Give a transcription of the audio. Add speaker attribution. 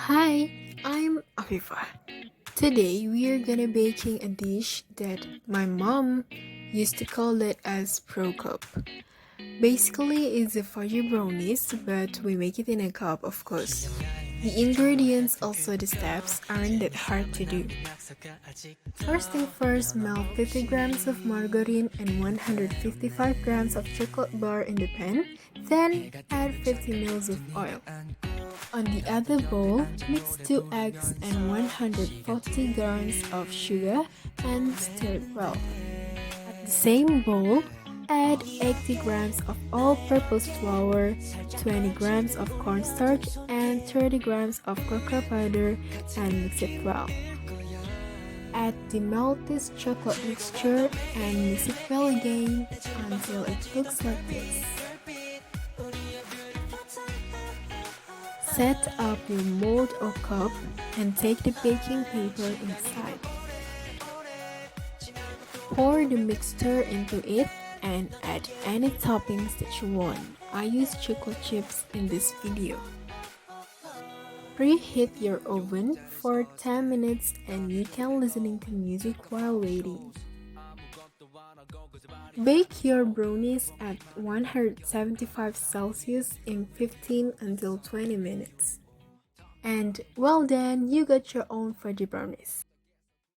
Speaker 1: Hi, I'm Afifah. Today we are gonna baking a dish that my mom used to call it as pro cup. Basically, it's a fudgy brownies, but we make it in a cup, of course. The ingredients, also the steps, aren't that hard to do. First thing first, melt 50 grams of margarine and 155 grams of chocolate bar in the pan, then add 50 ml of oil. On the other bowl, mix 2 eggs and 140 grams of sugar and stir well. At the same bowl, add 80 grams of all-purpose flour, 20 grams of cornstarch, and 30 grams of cocoa powder and mix it well. Add the melted chocolate mixture and mix it well again until it looks like this. Set up your mold or cup and take the baking paper inside. Pour the mixture into it and add any toppings that you want. I use chocolate chips in this video. Preheat your oven for 10 minutes and you can listen to music while waiting. Bake your brownies at 175 Celsius in 15 until 20 minutes. And well done, you got your own fudgy brownies.